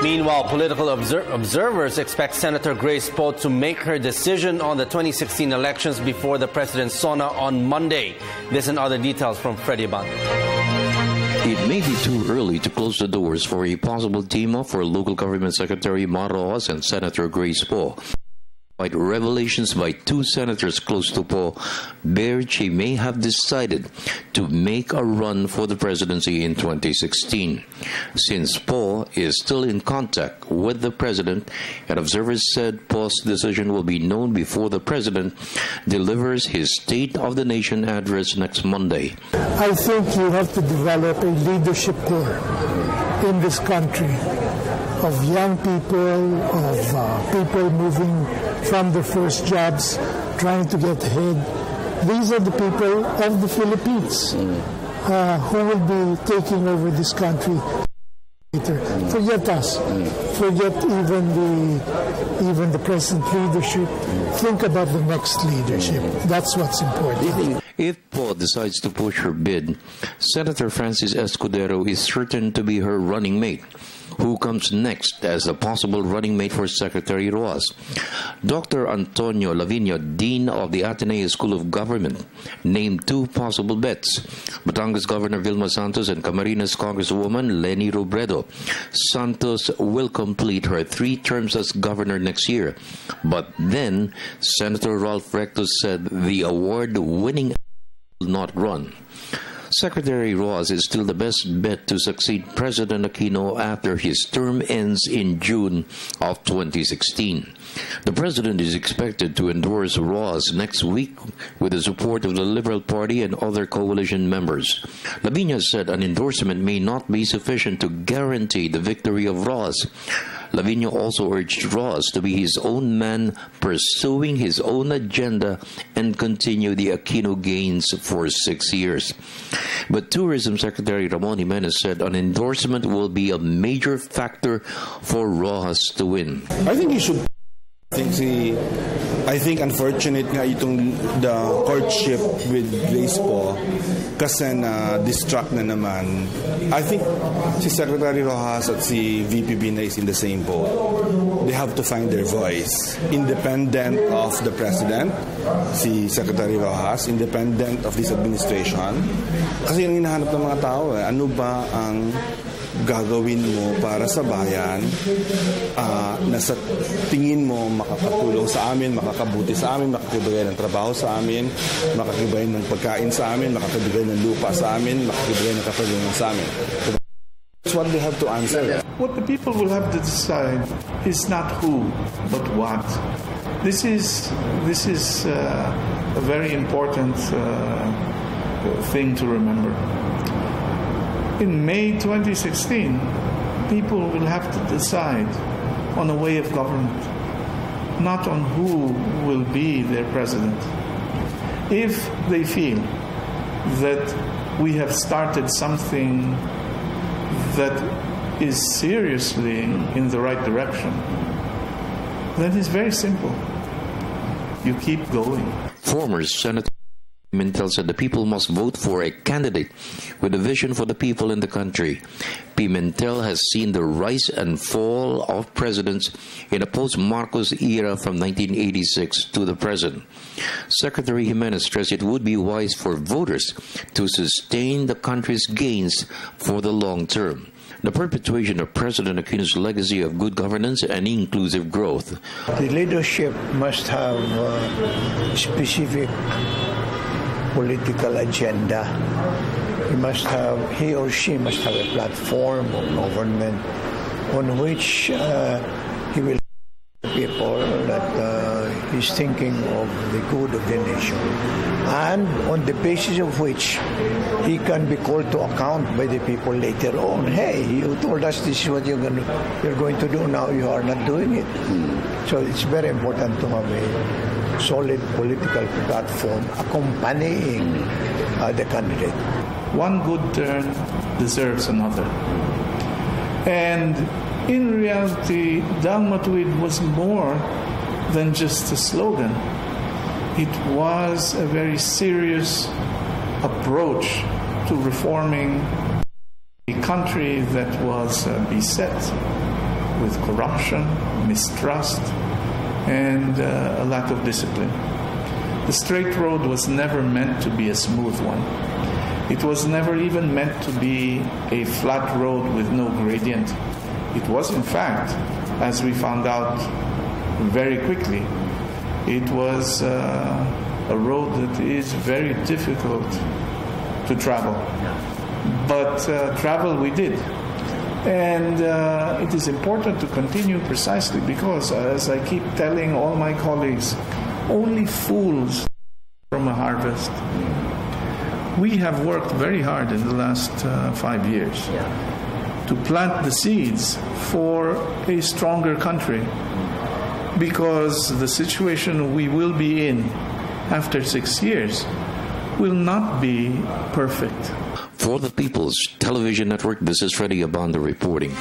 Meanwhile, political observers expect Senator Grace Poe to make her decision on the 2016 elections before the president's SONA on Monday. This and other details from Freddie Abando. It may be too early to close the doors for a possible team-up for Local Government Secretary Mar Roxas and Senator Grace Poe. Despite revelations by two senators close to Poe, she may have decided to make a run for the presidency in 2016. Since Poe is still in contact with the president, and observers said Poe's decision will be known before the president delivers his State of the Nation address next Monday. I think you have to develop a leadership corps in this country of young people, of people moving from their first jobs, trying to get ahead. These are the people of the Philippines who will be taking over this country later. Forget us. Forget even the present leadership. Think about the next leadership. That's what's important. If Poe decides to push her bid, Senator Francis Escudero is certain to be her running mate. Who comes next as a possible running mate for Secretary Roxas? Dr. Antonio Lavino, Dean of the Ateneo School of Government, named two possible bets: Batangas Governor Vilma Santos and Camarines Congresswoman Leni Robredo. Santos will complete her 3 terms as governor next year, but then Senator Ralph Rectos said the award-winning will not run. Secretary Roxas is still the best bet to succeed President Aquino after his term ends in June of 2016. The president is expected to endorse Roxas next week with the support of the Liberal Party and other coalition members. Lavinia said an endorsement may not be sufficient to guarantee the victory of Roxas. Lavino also urged Roxas to be his own man, pursuing his own agenda and continue the Aquino gains for 6 years. But Tourism Secretary Ramon Jimenez said an endorsement will be a major factor for Roxas to win. I think he should. I think unfortunate nga itong the courtship with Grace Poe kasi na-distract na naman. I think si Secretary Roxas at si VP Binay is in the same boat. They have to find their voice. Independent of the President, si Secretary Roxas, independent of this administration. Kasi yung hinahanap ng mga tao, ano ba ang gagawin mo para sa bayan na sa tingin mo makakatulong sa amin, makakabuti sa amin, makakibigay ng trabaho sa amin, makakibigay ng pagkain sa amin, makakibigay ng lupa sa amin, makakibigay ng katalungan sa amin. That's what they have to answer. What the people will have to decide is not who, but what. This is a very important thing to remember. In May 2016, people will have to decide on a way of government, not on who will be their president. If they feel that we have started something that is seriously in the right direction, then it's very simple. You keep going. Former Senator Pimentel said the people must vote for a candidate with a vision for the people in the country. Pimentel has seen the rise and fall of presidents in a post-Marcos era from 1986 to the present. Secretary Jimenez stressed it would be wise for voters to sustain the country's gains for the long term. The perpetuation of President Aquino's legacy of good governance and inclusive growth. The leadership must have specific political agenda. He or she must have a platform of government on which he will people that he's thinking of the good of the nation, and on the basis of which he can be called to account by the people later on. Hey, you told us this is what you're going to do, now you are not doing it. So it's very important to have a solid political platform accompanying the candidate. One good turn deserves another. And in reality, Dalmatuid was more than just a slogan. It was a very serious approach to reforming a country that was beset with corruption, mistrust, and a lack of discipline. The straight road was never meant to be a smooth one. It was never even meant to be a flat road with no gradient. It was, in fact, as we found out very quickly, it was a road that is very difficult to travel. But travel we did. And it is important to continue precisely because, as I keep telling all my colleagues, only fools from a harvest. We have worked very hard in the last 5 years to plant the seeds for a stronger country, because the situation we will be in after 6 years will not be perfect. For the People's Television Network, this is Freddie Abando reporting.